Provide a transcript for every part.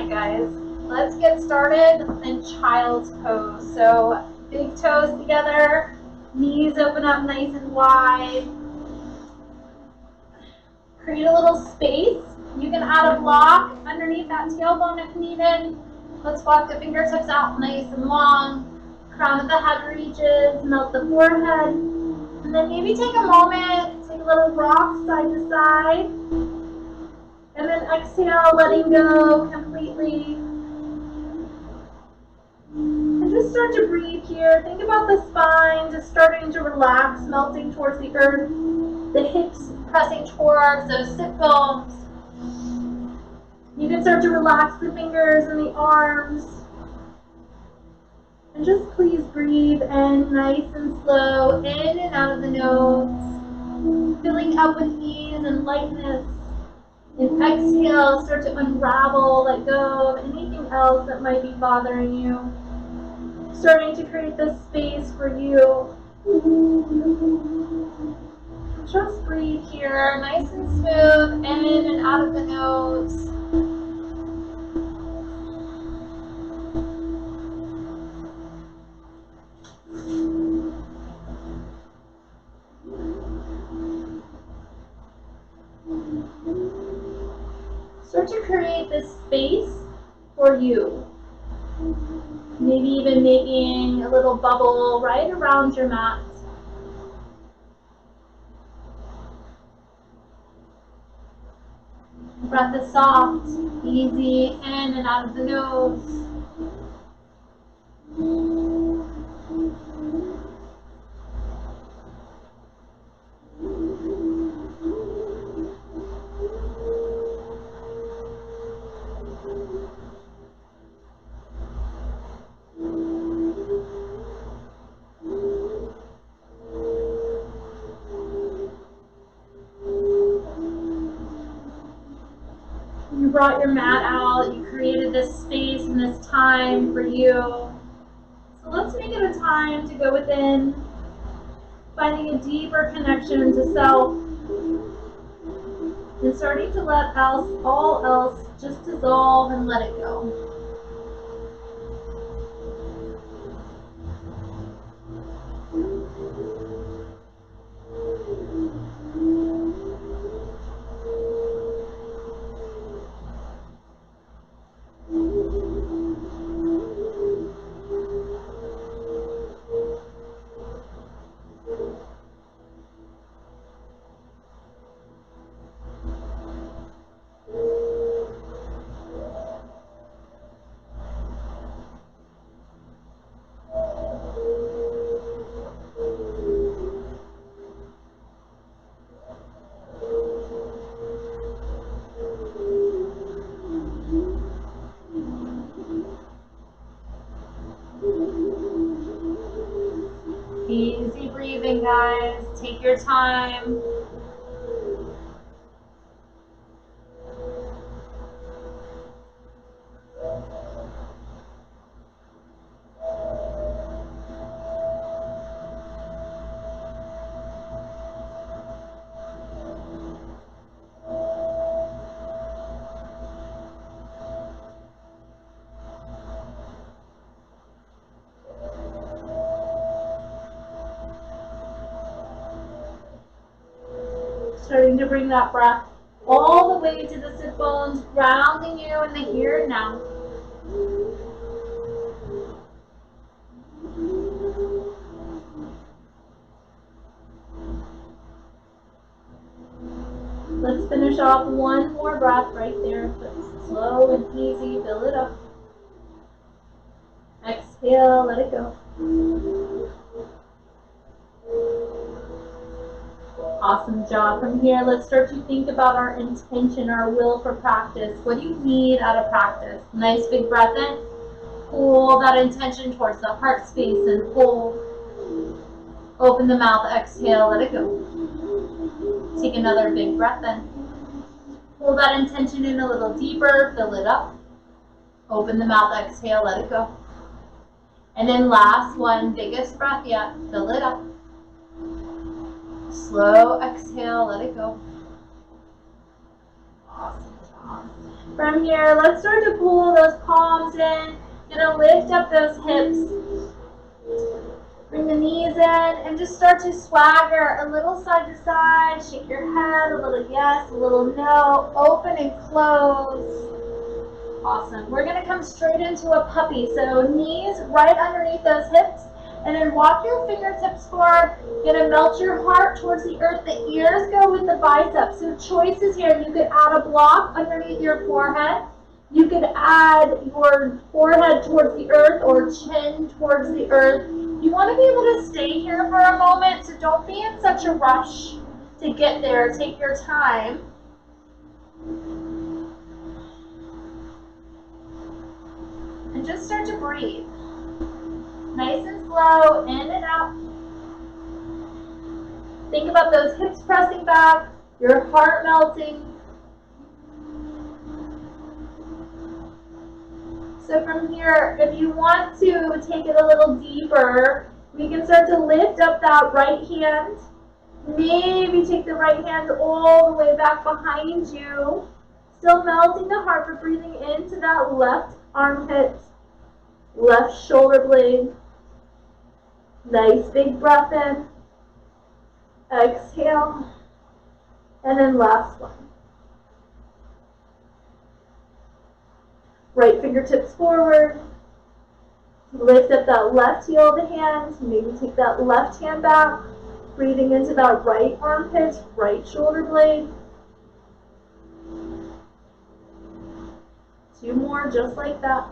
right, guys, let's get started in child's pose. So big toes together, knees open up nice and wide. Create a little space. You can add a block underneath that tailbone if needed. Let's walk the fingertips out nice and long. Crown of the head reaches, melt the forehead. And then maybe take a moment, take a little rock side to side. And then exhale, letting go completely. And just start to breathe here. Think about the spine just starting to relax, melting towards the earth. The hips pressing towards those sit bones. You can start to relax the fingers and the arms. And just please breathe in nice and slow, in and out of the nose. Filling up with ease and lightness. And exhale, start to unravel, let go of anything else that might be bothering you. Starting to create this space for you. Just breathe here, nice and smooth, in and out of the nose. Start to create this space for you. Maybe even making a little bubble right around your mat. Breath is soft, easy, in and out of the nose. You brought your mat out, you created this space and this time for you. So let's make it a time to go within, finding a deeper connection to self, and starting to let all else just dissolve and let it go. Easy breathing, guys. Take your time. Starting to bring that breath all the way to the sit bones, grounding you in the here and now. Let's finish off one more breath right there. Slow and easy, fill it up. Exhale, let it go. Awesome job. From here, let's start to think about our intention, our will for practice. What do you need out of practice? Nice big breath in. Pull that intention towards the heart space and pull. Open the mouth, exhale, let it go. Take another big breath in. Pull that intention in a little deeper, fill it up. Open the mouth, exhale, let it go. And then last one, biggest breath yet, fill it up. Slow exhale, let it go. Awesome job. From here, let's start to pull palms in. Gonna lift up those hips. Bring the knees in and just start to swagger a little side to side. Shake your head, a little yes, a little no. Open and close. Awesome. We're going to come straight into a puppy. So knees right underneath those hips. And then walk your fingertips forward. You're going to melt your heart towards the earth. The ears go with the biceps. So choices here. You could add a block underneath your forehead. You could add your forehead towards the earth or chin towards the earth. You want to be able to stay here for a moment. So don't be in such a rush to get there. Take your time. And just start to breathe. Nice and slow, in and out. Think about those hips pressing back, your heart melting. So from here, if you want to take it a little deeper, we can start to lift up that right hand. Maybe take the right hand all the way back behind you. Still melting the heart, but breathing into that left armpit, left shoulder blade. Nice big breath in. Exhale. And then last one. Right fingertips forward. Lift up that left heel of the hand. Maybe take that left hand back. Breathing into that right armpit, right shoulder blade. 2 more just like that.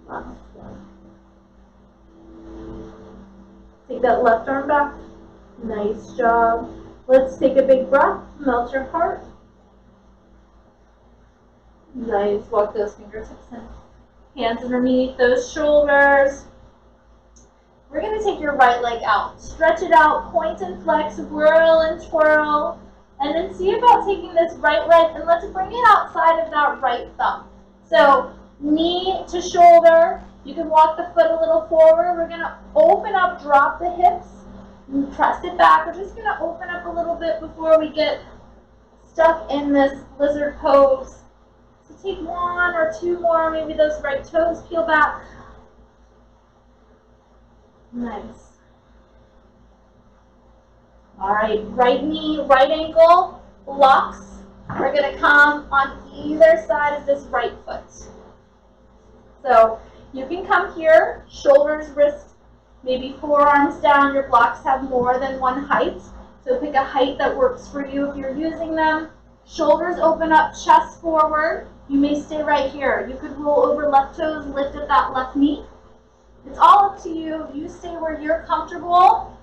Last one. Take that left arm back. Nice job. Let's take a big breath. Melt your heart. Nice. Walk those fingertips in. Hands underneath those shoulders. We're going to take your right leg out. Stretch it out, point and flex, whirl and twirl. And then see about taking this right leg and let's bring it outside of that right thumb. So knee to shoulder. You can walk the foot a little forward. We're going to open up, drop the hips, and press it back. We're just going to open up a little bit before we get stuck in this lizard pose. So take 1 or 2 more, maybe those right toes peel back. Nice. All right, right knee, right ankle, locks. We're going to come on either side of this right foot. So you can come here, shoulders, wrists, maybe forearms down. Your blocks have more than one height. So pick a height that works for you if you're using them. Shoulders open up, chest forward. You may stay right here. You could roll over left toes, lift up that left knee. It's all up to you. You stay where you're comfortable.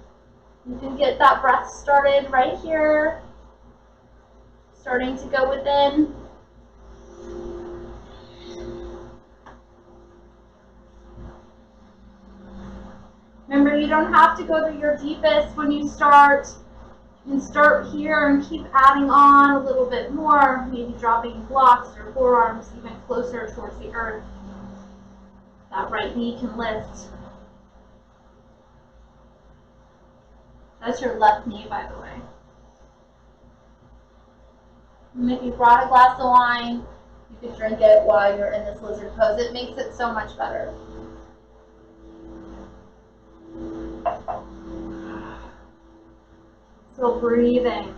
You can get that breath started right here. Starting to go within. Remember, you don't have to go to your deepest when you start. You can start here and keep adding on a little bit more, maybe dropping blocks or forearms even closer towards the earth. That right knee can lift. That's your left knee, by the way. And if you brought a glass of wine, you could drink it while you're in this lizard pose. It makes it so much better. So breathing.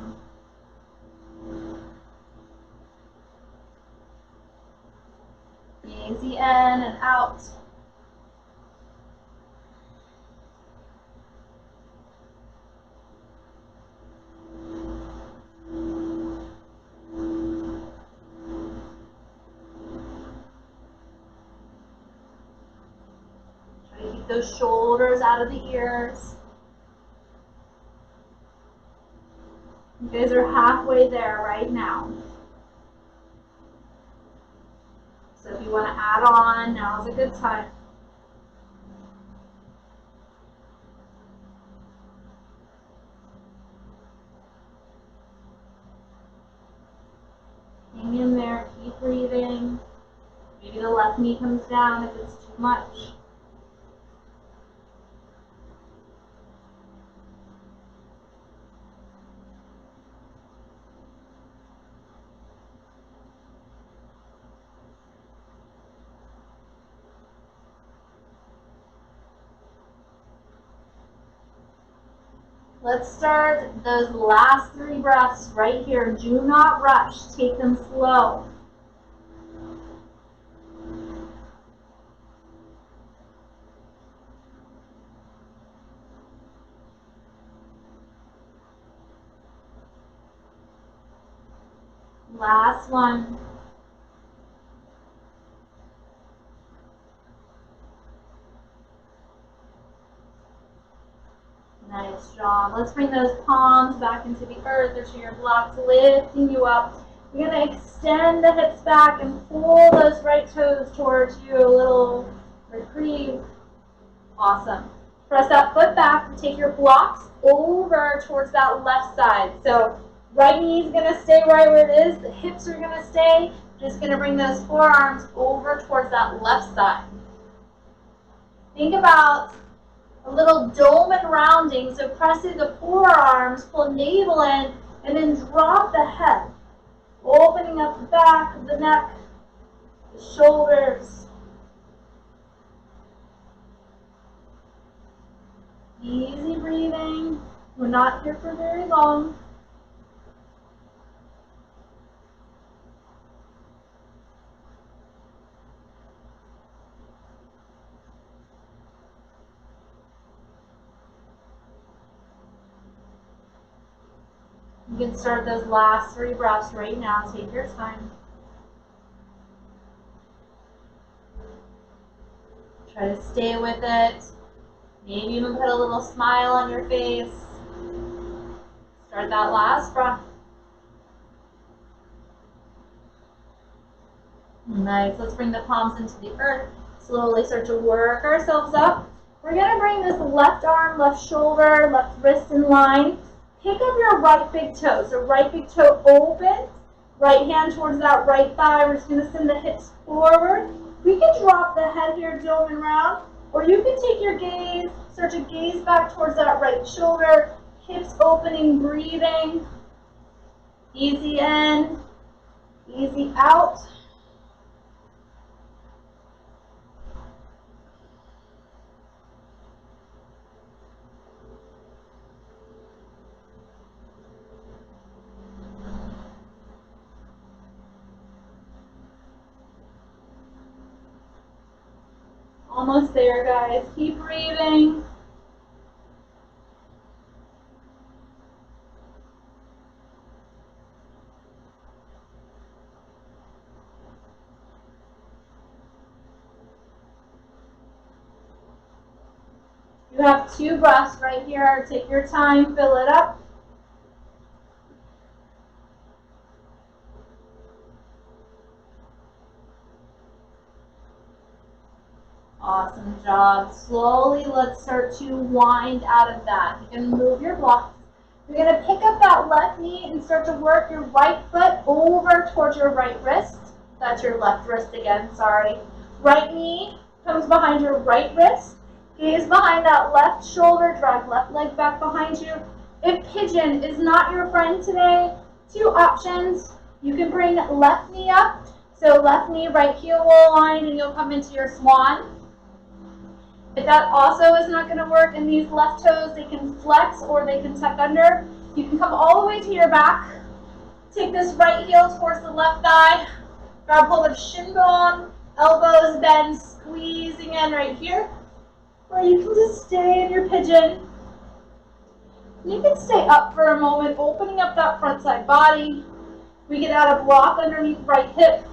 Easy in and out. Try to keep those shoulders out of the ears. You guys are halfway there right now. So if you want to add on, now's a good time. Hang in there, keep breathing. Maybe the left knee comes down if it's too much. Let's start those last 3 breaths right here. Do not rush. Take them slow. Last one. Nice job. Let's bring those palms back into the earth or to your blocks, lifting you up. You're going to extend the hips back and pull those right toes towards you. A little reprieve. Awesome. Press that foot back. Take your blocks over towards that left side. So right knee is going to stay right where it is. The hips are going to stay. Just going to bring those forearms over towards that left side. Think about a little dome and rounding, so press through the forearms, pull navel in, and then drop the head. Opening up the back of the neck, the shoulders. Easy breathing. We're not here for very long. You can start those last 3 breaths right now. Take your time. Try to stay with it. Maybe even put a little smile on your face. Start that last breath. Nice. Let's bring the palms into the earth. Slowly start to work ourselves up. We're going to bring this left arm, left shoulder, left wrist in line. Pick up your right big toe. So right big toe open. Right hand towards that right thigh. We're just going to send the hips forward. We can drop the head here, dome and round. Or you can take your gaze, start to gaze back towards that right shoulder. Hips opening, breathing. Easy in, easy out. Almost there, guys. Keep breathing. You have 2 breaths right here. Take your time, fill it up. Awesome job. Slowly, let's start to wind out of that. You can move your blocks. You're going to pick up that left knee and start to work your right foot over towards your right wrist. That's your left wrist again, sorry. Right knee comes behind your right wrist. Gaze behind that left shoulder, drag left leg back behind you. If pigeon is not your friend today, 2 options. You can bring left knee up. So left knee, right heel will align, and you'll come into your swan. If that also is not going to work, and these left toes, they can flex or they can tuck under. You can come all the way to your back. Take this right heel towards the left thigh. Grab hold of shin bone, elbows bend, squeezing in right here. Or you can just stay in your pigeon. You can stay up for a moment, opening up that front side body. We can add a block underneath right hip.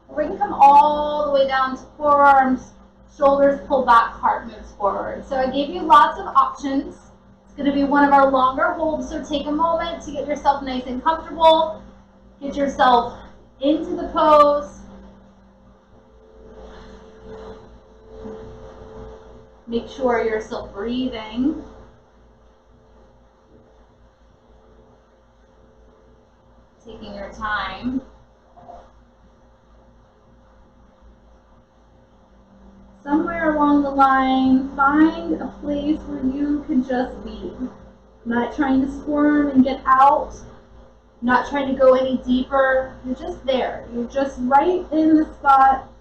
We can come all the way down to forearms. Shoulders pull back, heart moves forward. So I gave you lots of options. It's going to be one of our longer holds, so take a moment to get yourself nice and comfortable. Get yourself into the pose. Make sure you're still breathing. Taking your time. Somewhere along the line, find a place where you can just be. Not trying to squirm and get out. Not trying to go any deeper. You're just there. You're just right in the spot.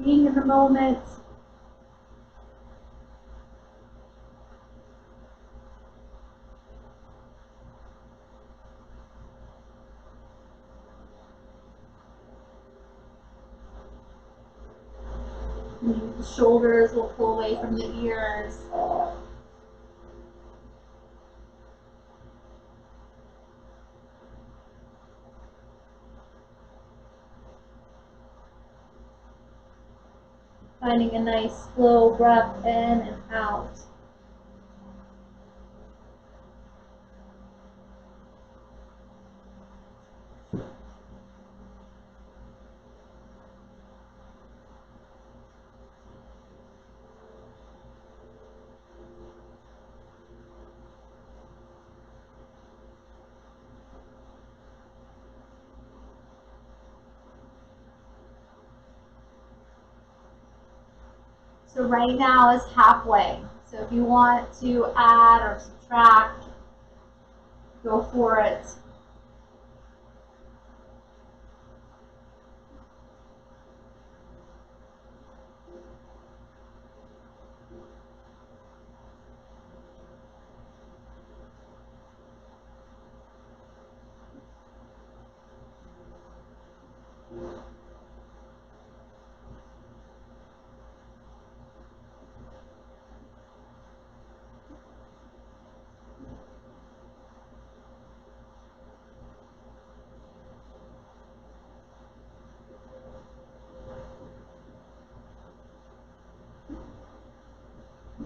Being in the moment. Maybe the shoulders will pull away from the ears. Finding a nice slow breath in and out. So right now is halfway. So if you want to add or subtract, go for it.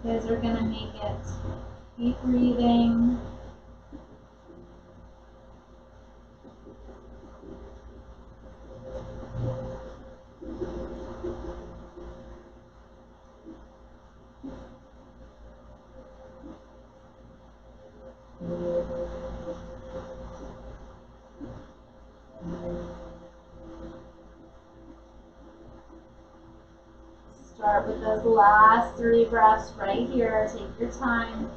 You guys are gonna make it. Keep breathing. Start with those last 3 breaths right here. Take your time.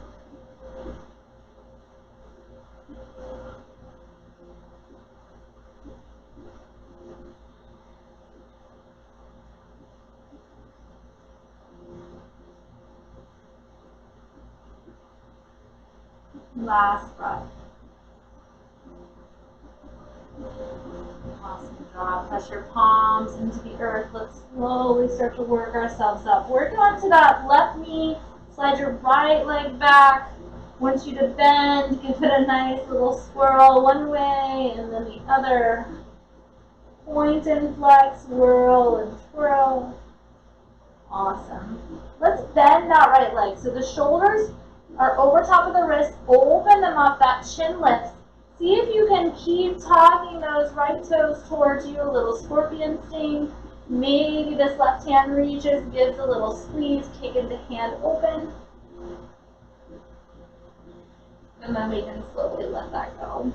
Last breath. Awesome job. Press your palms into the earth. Let's slowly start to work ourselves up. Work on to that left knee. Slide your right leg back. Want you to bend. Give it a nice little swirl one way and then the other. Point and flex, whirl and twirl. Awesome. Let's bend that right leg. So the shoulders are over top of the wrist. Open them up. That chin lifts. See if you can keep tucking those right toes towards you, a little scorpion sting. Maybe this left hand reaches, gives a little squeeze, kicking the hand open. And then we can slowly let that go.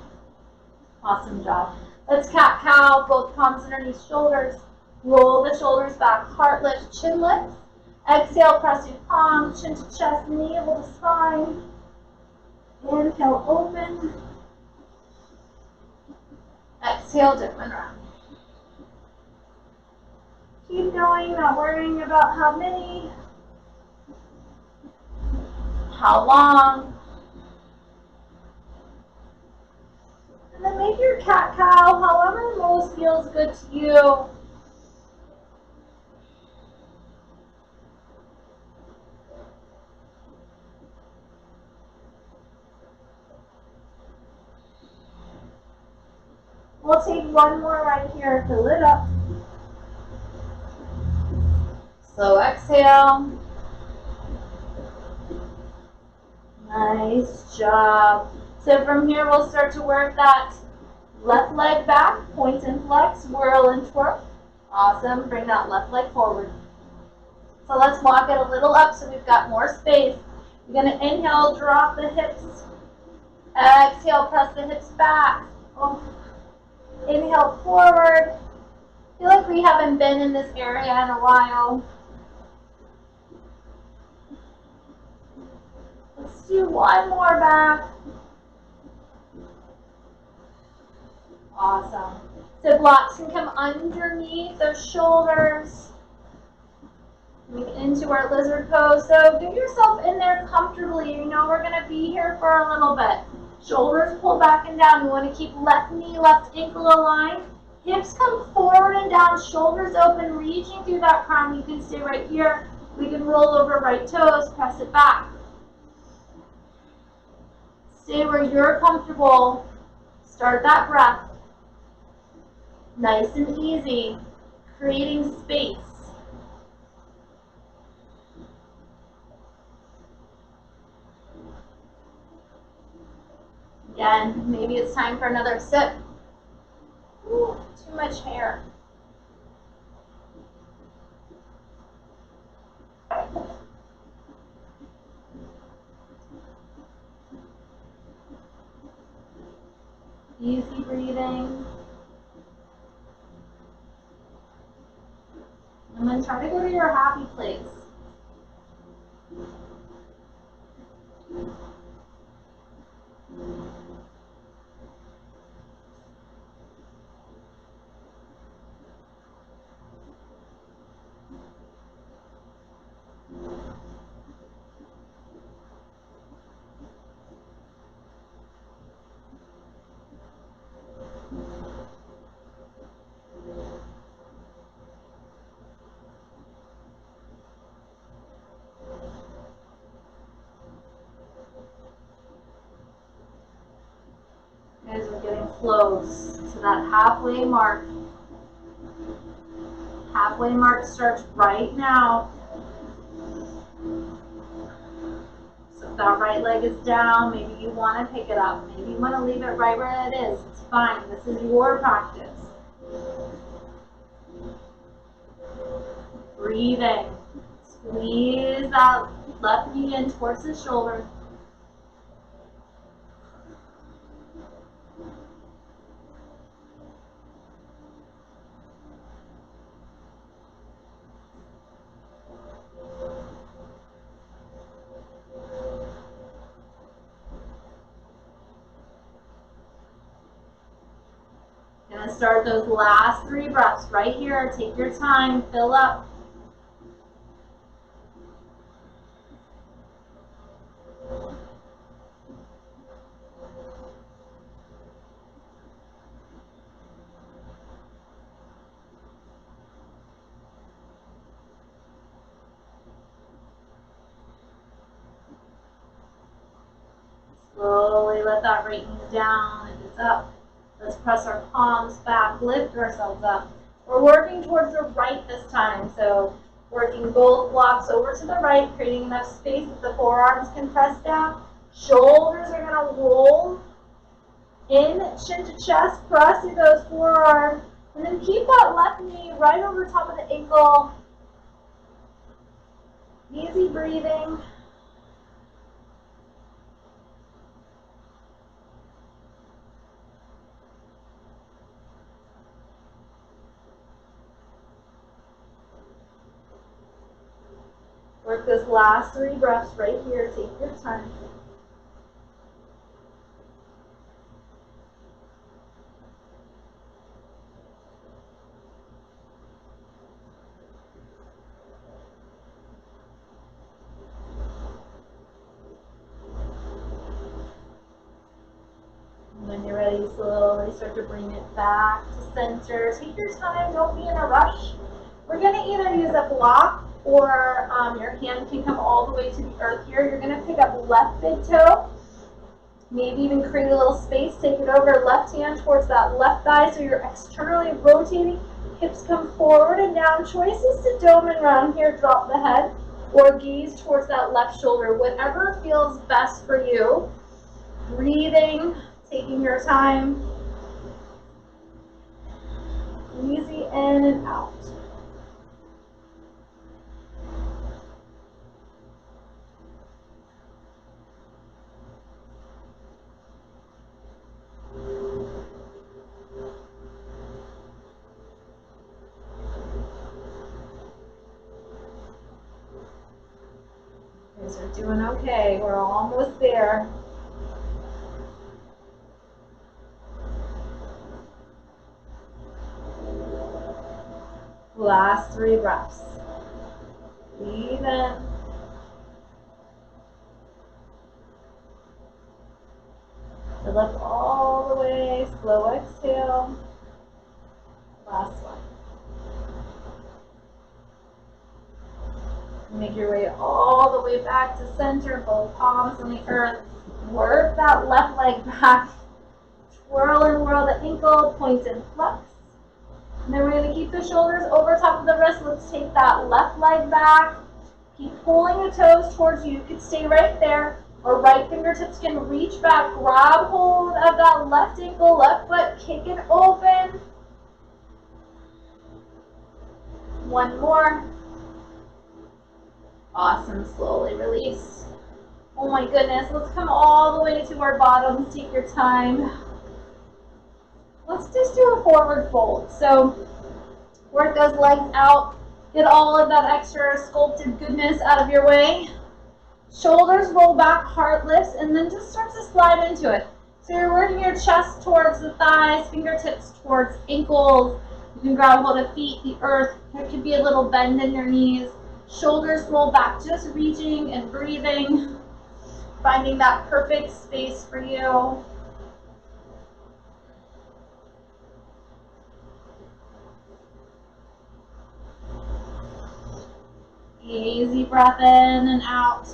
Awesome job. Let's cat-cow, both palms underneath shoulders. Roll the shoulders back, heart lift, chin lift. Exhale, press your palms, chin to chest, navel to spine. Inhale, open. Exhale, different round. Keep going, not worrying about how many, how long. And then make your cat-cow however most feels good to you. We'll take one more right here, fill it up. Slow exhale. Nice job. So from here, we'll start to work that left leg back, point and flex, whirl and twirl. Awesome. Bring that left leg forward. So let's walk it a little up so we've got more space. You're going to inhale, drop the hips. Exhale, press the hips back. Oh. Inhale forward. I feel like we haven't been in this area in a while. Let's do one more back. Awesome. So blocks can come underneath those shoulders. Move into our lizard pose. So get yourself in there comfortably. You know we're going to be here for a little bit. Shoulders pull back and down. We want to keep left knee, left ankle aligned. Hips come forward and down, shoulders open, reaching through that crown. You can stay right here. We can roll over right toes, press it back. Stay where you're comfortable. Start that breath. Nice and easy, creating space. Again, maybe it's time for another sip. Ooh, too much hair. Easy breathing. And then try to go to your happy place. Guys, we're getting close to that halfway mark. Halfway mark starts right now. So if that right leg is down, maybe you want to pick it up. Maybe you want to leave it right where it is. It's fine. This is your practice. Breathing. Squeeze that left knee in towards the shoulder. Gonna start those last 3 breaths right here. Take your time, fill up. Slowly let that right knee down and it's up. Let's press our palms back, lift ourselves up. We're working towards the right this time, so working both blocks over to the right, creating enough space that the forearms can press down. Shoulders are gonna roll in, chin to chest, press through those forearms, and then keep that left knee right over top of the ankle. Easy breathing. Work this last 3 breaths right here. Take your time. When you're ready, slowly start to bring it back to center. Take your time. Don't be in a rush. We're going to either use a block or your hand can come all the way to the earth here. You're going to pick up left big toe. Maybe even create a little space. Take it over, left hand towards that left thigh so you're externally rotating. Hips come forward and down. Choices to dome and round here. Drop the head or gaze towards that left shoulder. Whatever feels best for you. Breathing, taking your time. Easy in and out. You guys are doing okay. We're almost there. Last 3 breaths. Breathe in. Fill up all the way. Slow exhale. Last one. Make your way all the way back to center, both palms on the earth. Work that left leg back. Twirl and whirl the ankle, point and flex. And then we're going to keep the shoulders over top of the wrist. Let's take that left leg back. Keep pulling the toes towards you. You can stay right there, or right fingertips can reach back. Grab hold of that left ankle, left foot, kick it open. One more. Awesome, slowly release. Oh my goodness, let's come all the way to our bottoms. Take your time. Let's just do a forward fold. So work those legs out. Get all of that extra sculpted goodness out of your way. Shoulders roll back, heart lifts, and then just start to slide into it. So you're working your chest towards the thighs, fingertips towards ankles. You can grab hold of feet, the earth. There could be a little bend in your knees. Shoulders roll back, just reaching and breathing. Finding that perfect space for you. Easy breath in and out.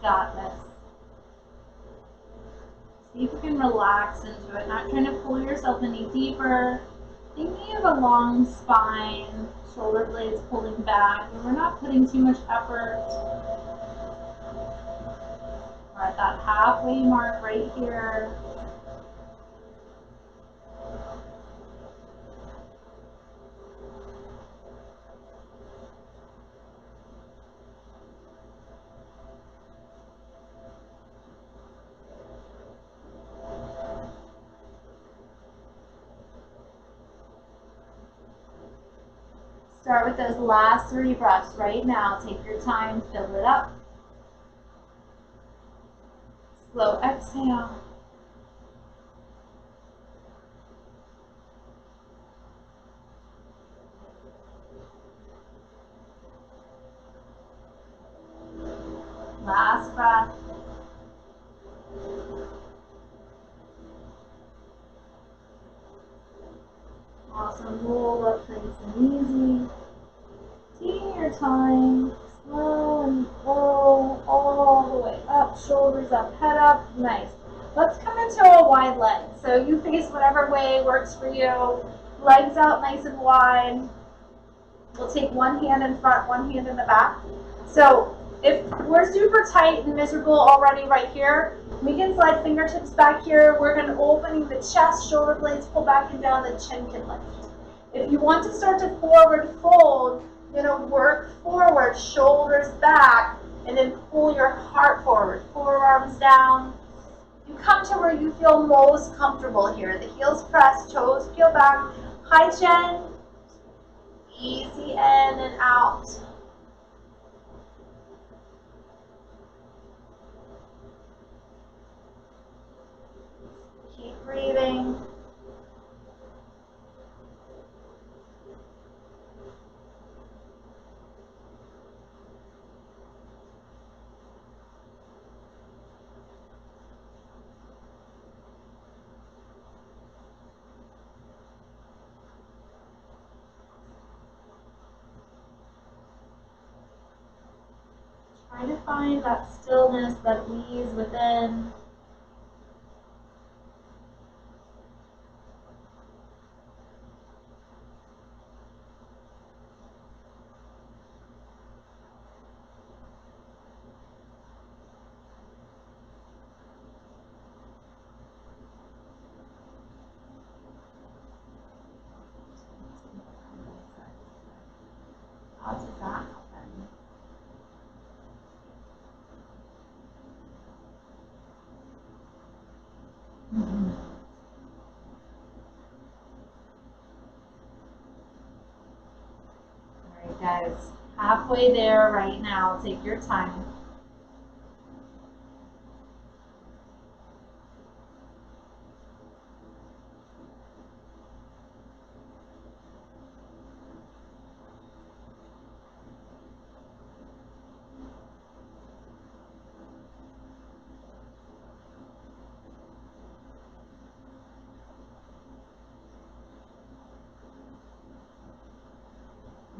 Got this. See if you can relax into it, not trying to pull yourself any deeper. Thinking of a long spine, shoulder blades pulling back, and we're not putting too much effort. We're at that halfway mark right here. Start with those last 3 breaths right now. Take your time, fill it up. Slow exhale. Last breath. Awesome. Roll up nice and easy. Taking your time. Slow and roll all the way up. Shoulders up, head up. Nice. Let's come into a wide leg. So you face whatever way works for you. Legs out nice and wide. We'll take one hand in front, one hand in the back. So if we're super tight and miserable already right here, we can slide fingertips back here. We're going to open the chest, shoulder blades pull back and down, the chin can lift. If you want to start to forward fold, you're going to work forward, shoulders back, and then pull your heart forward, forearms down. You come to where you feel most comfortable here. The heels press, toes peel back, high chin, easy in and out. Keep breathing. Try to find that stillness, that ease within. How does that happen? All right, guys, halfway there right now. Take your time.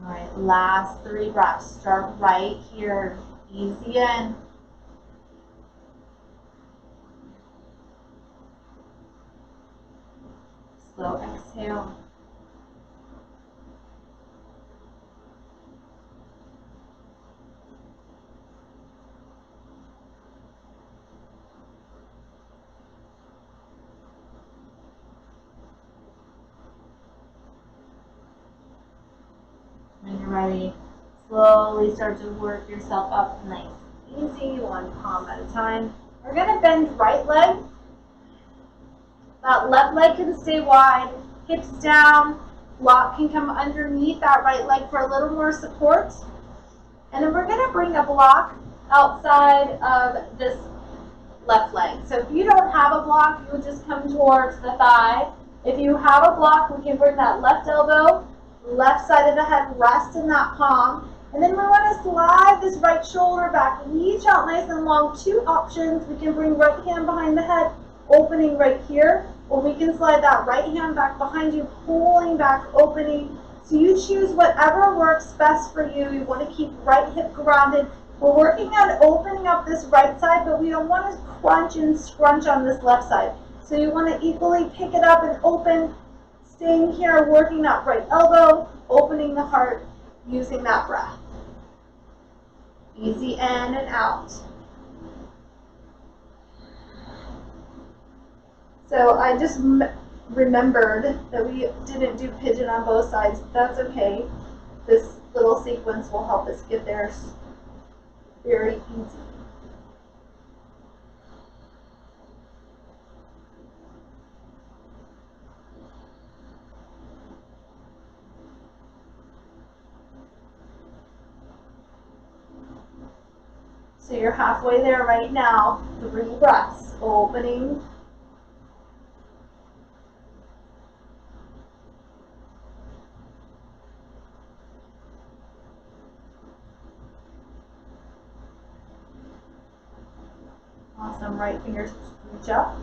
All right, last 3 breaths. Start right here. Easy in. Slow exhale. When you're ready, slowly start to work yourself up nice. Easy, 1 palm at a time. We're going to bend right leg. That left leg can stay wide, hips down, block can come underneath that right leg for a little more support. And then we're going to bring a block outside of this left leg. So if you don't have a block, you would just come towards the thigh. If you have a block, we can bring that left elbow, left side of the head, rest in that palm. And then we want to slide this right shoulder back, reach out nice and long. 2 options. We can bring right hand behind the head, opening right here, or we can slide that right hand back behind you, pulling back, opening. So you choose whatever works best for you. You want to keep right hip grounded. We're working on opening up this right side, but we don't want to crunch and scrunch on this left side. So you want to equally pick it up and open, staying here, working that right elbow, opening the heart, using that breath. Easy in and out. So I just remembered that we didn't do pigeon on both sides. That's okay. This little sequence will help us get there very easy. So you're halfway there right now. 3 breaths. Opening. Awesome. Right fingertips reach up.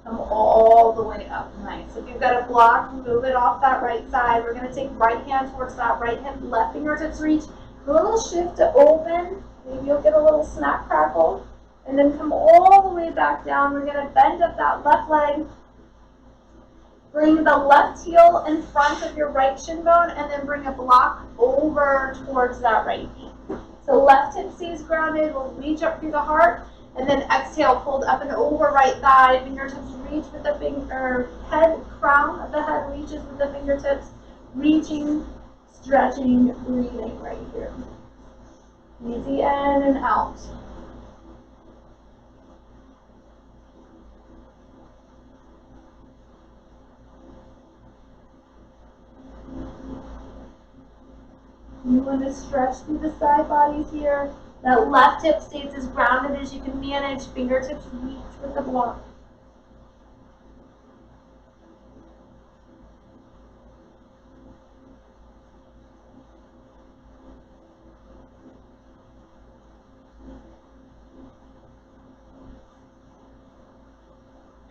Come all the way up. Nice. If you've got a block, move it off that right side. We're going to take right hand towards that right hip. Left fingertips reach. A little shift to open. Maybe you'll get a little snap crackle. And then come all the way back down. We're going to bend up that left leg. Bring the left heel in front of your right shin bone, and then bring a block over towards that right knee. So left hip stays grounded. We'll reach up through the heart. And then exhale, fold up and over right thigh. Fingertips reach with the finger, head, crown of the head reaches with the fingertips. Reaching, stretching, breathing right here. Easy in and out. You want to stretch through the side bodies here. That left hip stays as grounded as you can manage. Fingertips reach with the block.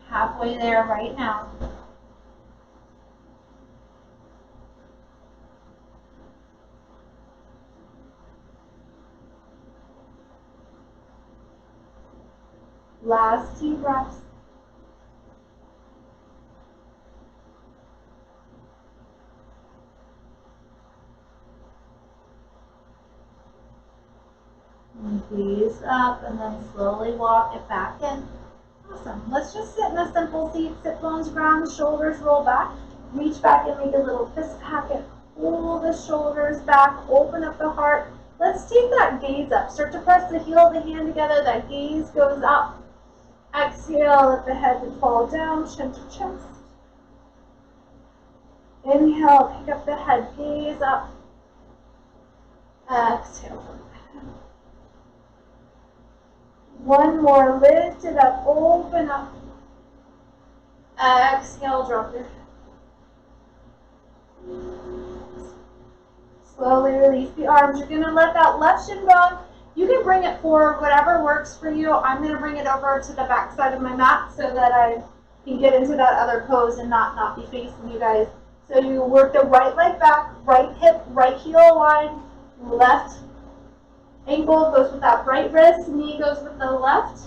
Halfway there right now. Last 2 breaths. And gaze up and then slowly walk it back in. Awesome. Let's just sit in a simple seat. Sit bones ground, shoulders roll back. Reach back and make a little fist packet. Pull the shoulders back, open up the heart. Let's take that gaze up. Start to press the heel of the hand together. That gaze goes up. Exhale, let the head fall down, chin to chest. Inhale, pick up the head, gaze up. Exhale from the head. One more, lift it up, open up. Exhale, drop your head. Slowly release the arms. You're going to let that left shin bone, you can bring it forward, whatever works for you. I'm going to bring it over to the back side of my mat so that I can get into that other pose and not be facing you guys. So you work the right leg back, right hip, right heel aligned, left ankle goes with that right wrist, knee goes with the left,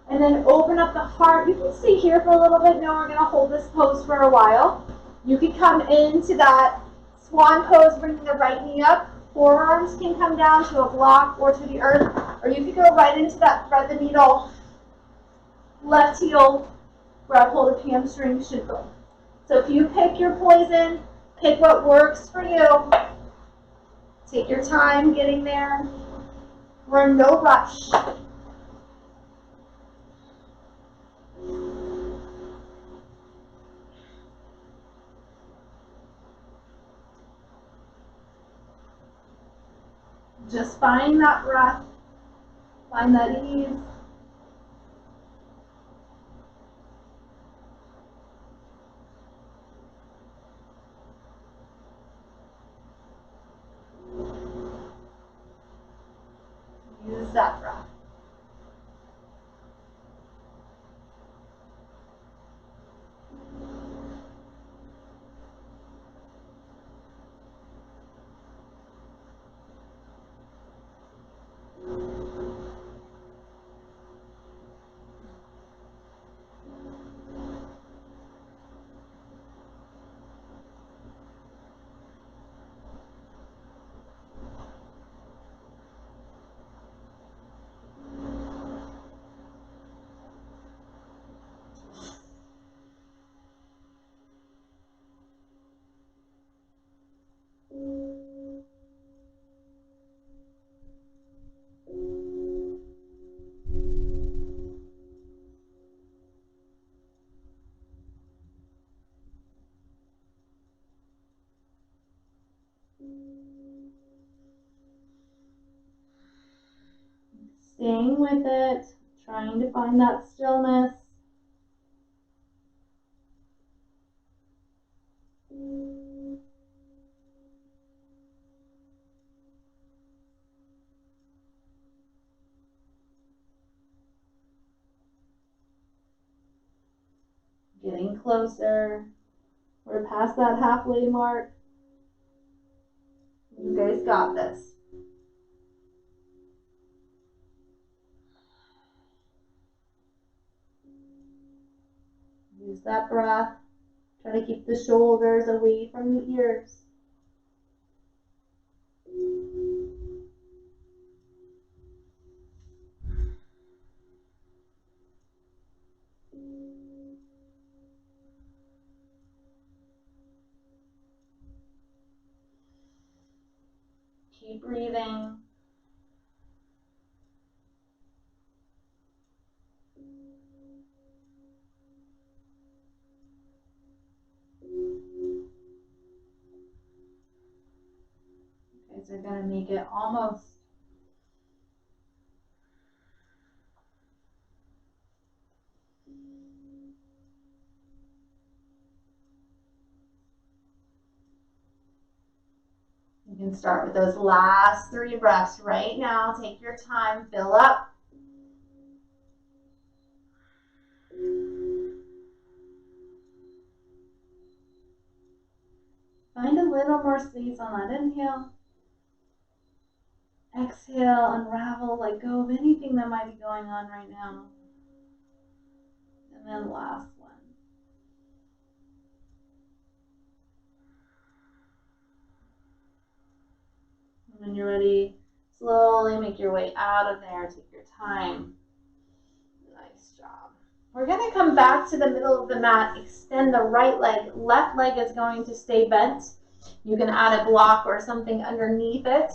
and then open up the heart. You can stay here for a little bit. Now we're going to hold this pose for a while. You can come into that swan pose, bringing the right knee up. Forearms can come down to a block or to the earth, or you can go right into that thread the needle, left heel, grab hold of hamstring, shin bone. So if you pick your poison, pick what works for you. Take your time getting there. We're in no rush. Just find that breath, find that ease. Use that breath. Staying with it, trying to find that stillness. Getting closer. We're past that halfway mark. You guys got this. Use that breath. Try to keep the shoulders away from the ears. Keep breathing. Okay, so we're going to make it almost. You can start with those last 3 breaths right now. Take your time, fill up. Find a little more space on that inhale. Exhale, unravel, let go of anything that might be going on right now. And then last one. When you're ready, slowly make your way out of there. Take your time. Nice job. We're going to come back to the middle of the mat, extend the right leg. Left leg is going to stay bent. You can add a block or something underneath it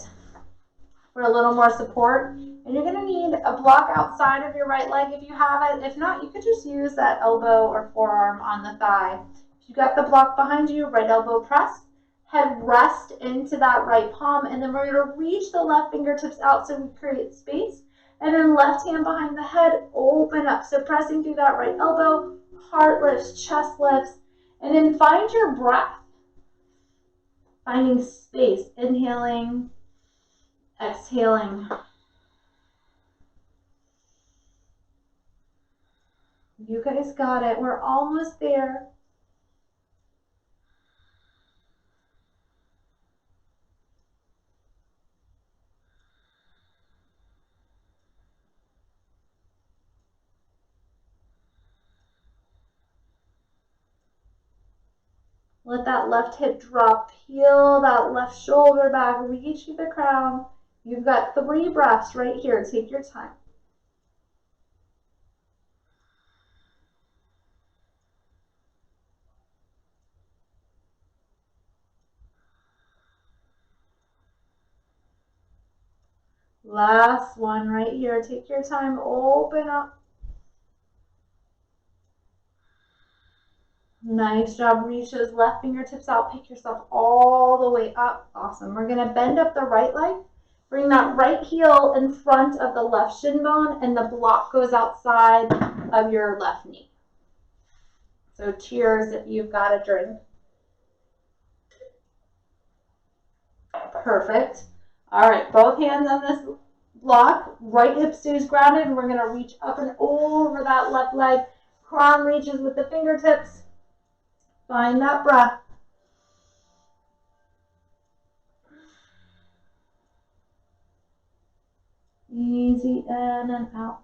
for a little more support. And you're gonna need a block outside of your right leg if you have it. If not, you could just use that elbow or forearm on the thigh. If you got the block behind you, right elbow press, head rest into that right palm, and then we're gonna reach the left fingertips out so we create space. And then left hand behind the head, open up. So pressing through that right elbow, heart lifts, chest lifts, and then find your breath. Finding space, inhaling, exhaling. You guys got it. We're almost there. Let that left hip drop. Peel that left shoulder back. Reach through the crown. You've got 3 breaths right here. Take your time. Last one right here. Take your time. Open up. Nice job. Reach those left fingertips out. Pick yourself all the way up. Awesome. We're going to bend up the right leg. Bring that right heel in front of the left shin bone, and the block goes outside of your left knee. So cheers if you've got a drink. Perfect. All right, both hands on this block. Right hip stays grounded, and we're going to reach up and over that left leg. Crown reaches with the fingertips. Find that breath. Easy in and out.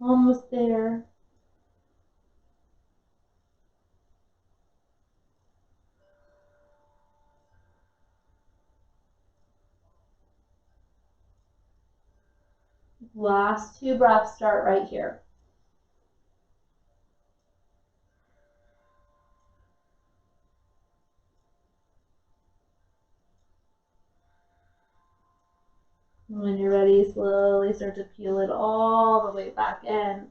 Almost there. Last 2 breaths start right here. When you're ready, slowly start to peel it all the way back in.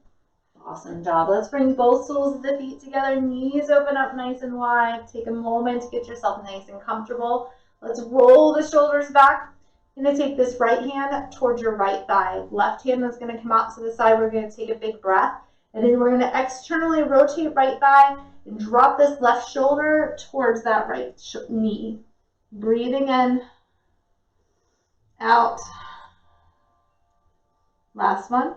Awesome job. Let's bring both soles of the feet together. Knees open up nice and wide. Take a moment to get yourself nice and comfortable. Let's roll the shoulders back. You're going to take this right hand towards your right thigh. Left hand is going to come out to the side. We're going to take a big breath. And then we're going to externally rotate right thigh and drop this left shoulder towards that right knee. Breathing in, out. Last one.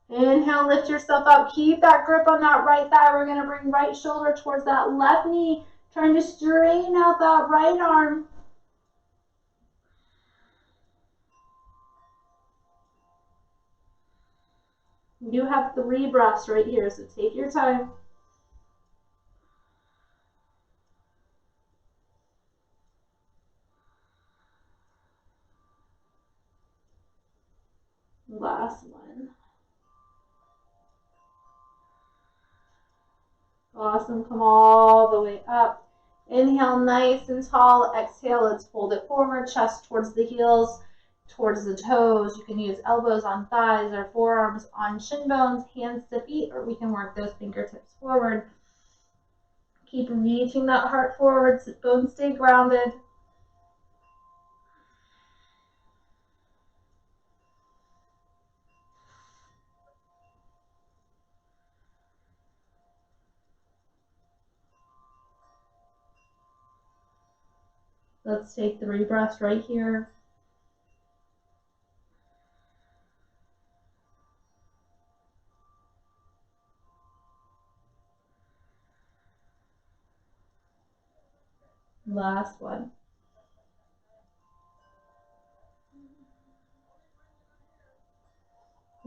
Inhale, lift yourself up. Keep that grip on that right thigh. We're going to bring right shoulder towards that left knee, trying to straighten out that right arm. You have 3 breaths right here, so take your time. Last one. Awesome. Come all the way up. Inhale, nice and tall. Exhale, let's fold it forward, chest towards the heels, towards the toes. You can use elbows on thighs or forearms on shin bones, hands to feet, or we can work those fingertips forward. Keep reaching that heart forward, bones stay grounded. Let's take 3 breaths right here. Last one.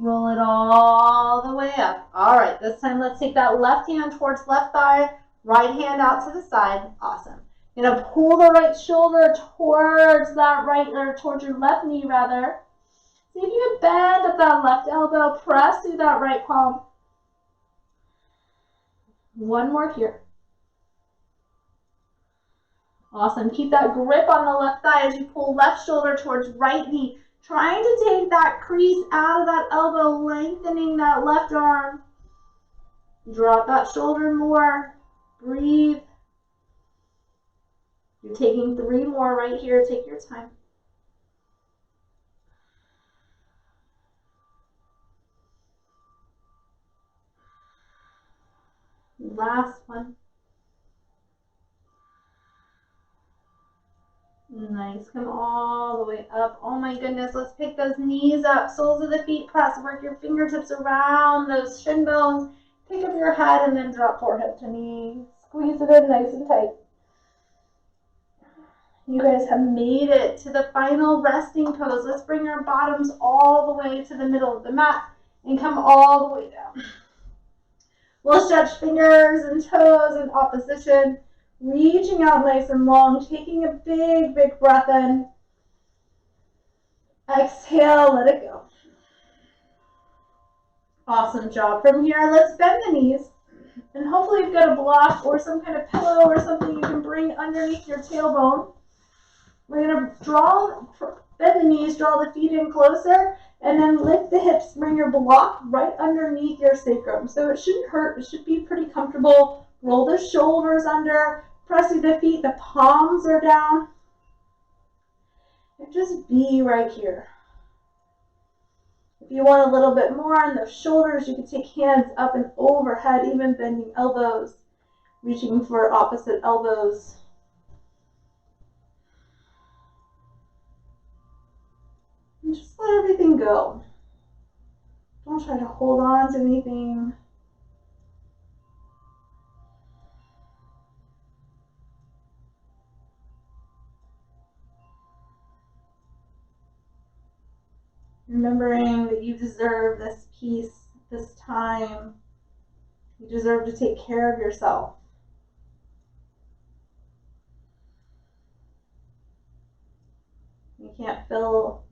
Roll it all the way up. All right, this time let's take that left hand towards left thigh, right hand out to the side. Awesome. You're gonna pull the right shoulder towards that right, or towards your left knee rather. See if you can bend at that left elbow, press through that right palm. One more here. Awesome. Keep that grip on the left thigh as you pull left shoulder towards right knee. Trying to take that crease out of that elbow, lengthening that left arm. Drop that shoulder more. Breathe. You're taking 3 more right here. Take your time. Last one. Nice. Come all the way up. Oh my goodness. Let's pick those knees up. Soles of the feet press. Work your fingertips around those shin bones. Pick up your head and then drop forehead to knee. Squeeze it in nice and tight. You guys have made it to the final resting pose. Let's bring our bottoms all the way to the middle of the mat and come all the way down. We'll stretch fingers and toes in opposition, reaching out nice and long, taking a big, big breath in. Exhale, let it go. Awesome job. From here, let's bend the knees. And hopefully you've got a block or some kind of pillow or something you can bring underneath your tailbone. We're going to bend the knees, draw the feet in closer, and then lift the hips, bring your block right underneath your sacrum. So it shouldn't hurt, it should be pretty comfortable. Roll the shoulders under, press through the feet, the palms are down. And just be right here. If you want a little bit more on the shoulders, you can take hands up and overhead, even bending elbows, reaching for opposite elbows. And just let everything go. Don't try to hold on to anything. Remembering that you deserve this peace, this time. You deserve to take care of yourself.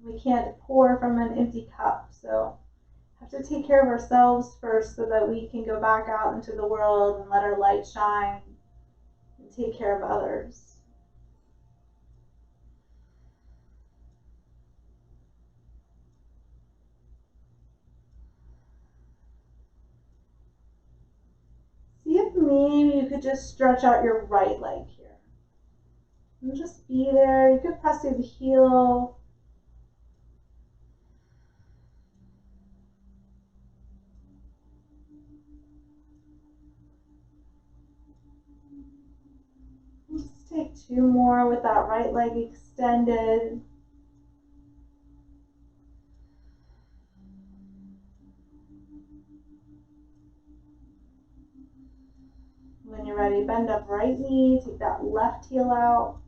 We can't pour from an empty cup. So we have to take care of ourselves first so that we can go back out into the world and let our light shine and take care of others. See if maybe you could just stretch out your right leg here. And just be there. You could press through the heel. Just take 2 more with that right leg extended. When you're ready, bend up right knee, take that left heel out.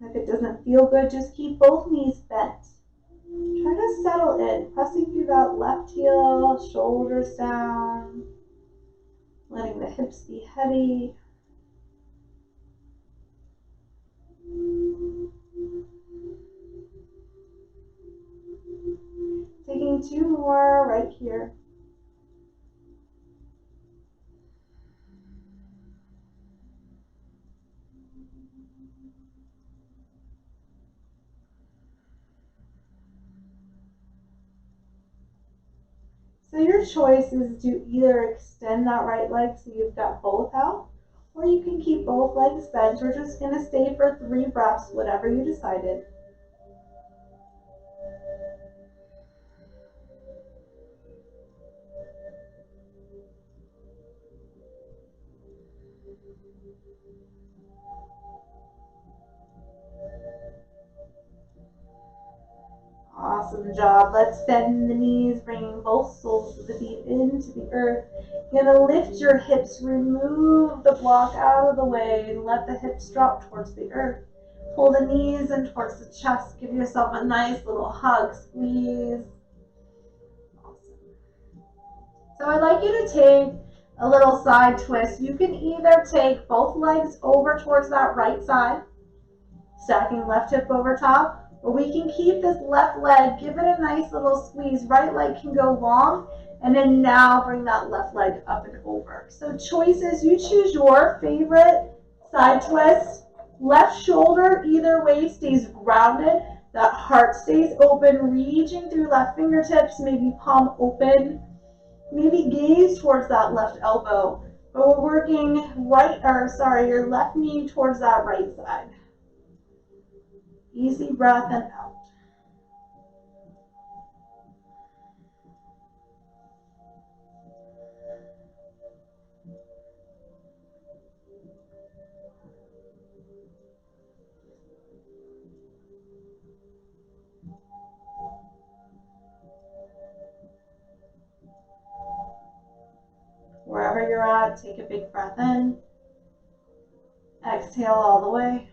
If it doesn't feel good, just keep both knees bent. Try to settle in, pressing through that left heel, shoulders down, letting the hips be heavy. Taking 2 more right here. So your choice is to either extend that right leg so you've got both out, or you can keep both legs bent. We're just going to stay for 3 breaths, whatever you decided. Awesome job. Let's bend the knees, bringing both soles of the feet into the earth. You're going to lift your hips, remove the block out of the way, and let the hips drop towards the earth. Pull the knees in towards the chest. Give yourself a nice little hug, squeeze. Awesome. So I'd like you to take a little side twist. You can either take both legs over towards that right side, stacking left hip over top, or we can keep this left leg, give it a nice little squeeze. Right leg can go long, and then now bring that left leg up and over. So choices, you choose your favorite side twist. Left shoulder, either way, stays grounded. That heart stays open, reaching through left fingertips, maybe palm open. Maybe gaze towards that left elbow. But we're working your left knee towards that right side. Easy breath and out. Wherever you're at, take a big breath in. Exhale all the way.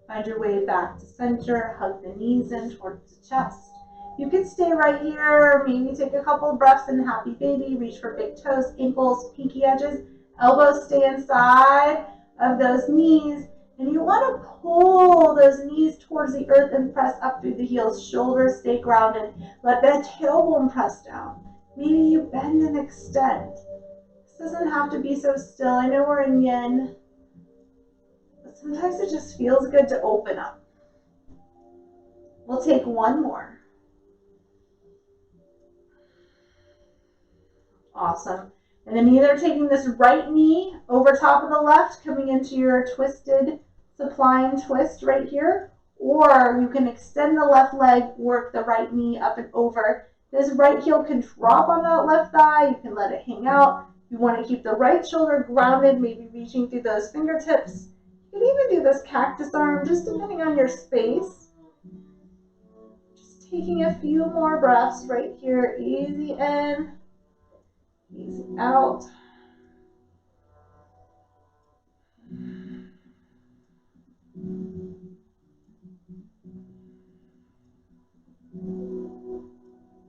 Find your way back to center. Hug the knees in towards the chest. You can stay right here. Maybe take a couple of breaths in happy baby. Reach for big toes, ankles, pinky edges. Elbows stay inside of those knees. And you want to pull those knees towards the earth and press up through the heels. Shoulders stay grounded. Let that tailbone press down. Maybe you bend and extend. This doesn't have to be so still. I know we're in yin, but sometimes it just feels good to open up. We'll take one more. Awesome. And then either taking this right knee over top of the left, coming into your twisted supine twist right here, or you can extend the left leg, work the right knee up and over. This right heel can drop on that left thigh. You can let it hang out. You want to keep the right shoulder grounded, maybe reaching through those fingertips. You can even do this cactus arm, just depending on your space. Just taking a few more breaths right here. Easy in, easy out.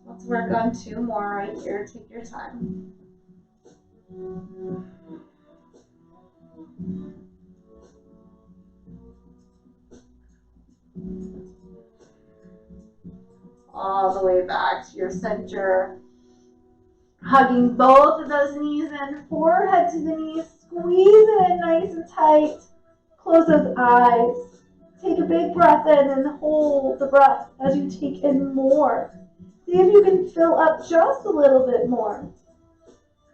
Let's work on two more right here. Take your time. All the way back to your center. Hugging both of those knees in, forehead to the knees. Squeeze it in nice and tight. Close those eyes. Take a big breath in and hold the breath as you take in more. See if you can fill up just a little bit more.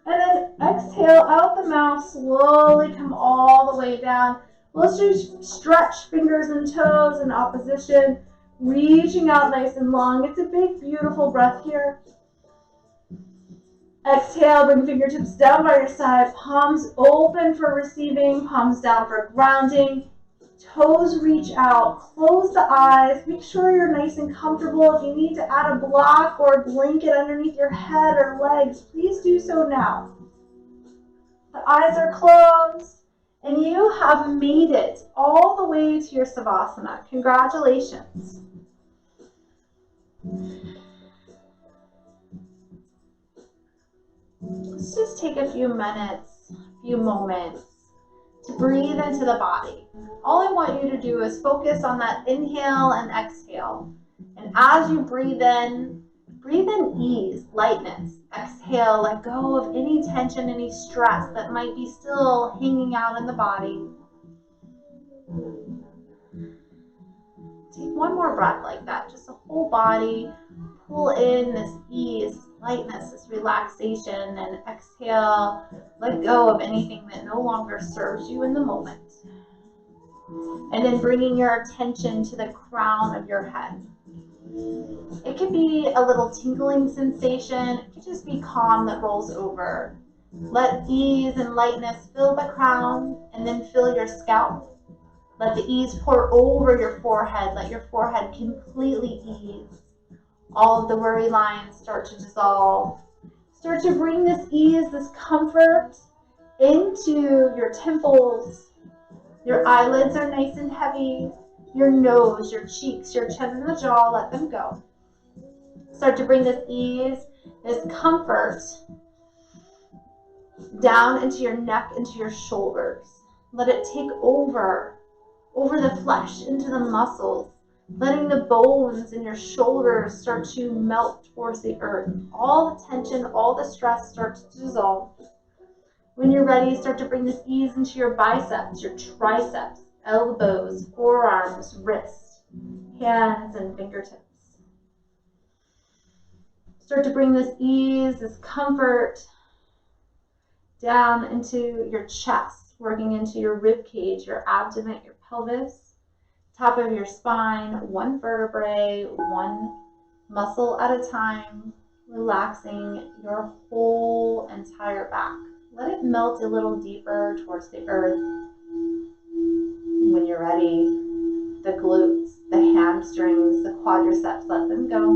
And then exhale out the mouth, slowly come all the way down. Let's just stretch fingers and toes in opposition, reaching out nice and long. It's a big, beautiful breath here. Exhale, bring fingertips down by your side, palms open for receiving, palms down for grounding. Toes reach out, close the eyes, make sure you're nice and comfortable. If you need to add a block or a blanket underneath your head or legs, please do so now. The eyes are closed, and you have made it all the way to your Savasana. Congratulations. Let's just take a few minutes, a few moments to breathe into the body. All I want you to do is focus on that inhale and exhale. And as you breathe in ease, lightness. Exhale, let go of any tension, any stress that might be still hanging out in the body. Take one more breath like that, just the whole body. Pull in this ease, lightness, this relaxation, and exhale, let go of anything that no longer serves you in the moment. And then bringing your attention to the crown of your head. It could be a little tingling sensation. It could just be calm that rolls over. Let ease and lightness fill the crown and then fill your scalp. Let the ease pour over your forehead. Let your forehead completely ease. All of the worry lines start to dissolve. Start to bring this ease, this comfort into your temples, Your eyelids are nice and heavy. Your nose, your cheeks, your chin, and the jaw, let them go. Start to bring this ease, this comfort down into your neck, into your shoulders. Let it take over the flesh, into the muscles, letting the bones in your shoulders start to melt towards the earth. All the tension, all the stress starts to dissolve. When you're ready, start to bring this ease into your biceps, your triceps, elbows, forearms, wrists, hands, and fingertips. Start to bring this ease, this comfort down into your chest, working into your rib cage, your abdomen, your pelvis, top of your spine, one vertebrae, one muscle at a time, relaxing your whole entire back. Let it melt a little deeper towards the earth. When you're ready, the glutes, the hamstrings, the quadriceps, let them go.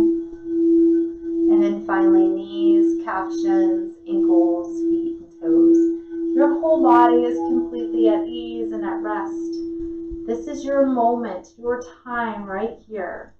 And then finally, knees, calf shins, ankles, feet, and toes. Your whole body is completely at ease and at rest. This is your moment, your time right here.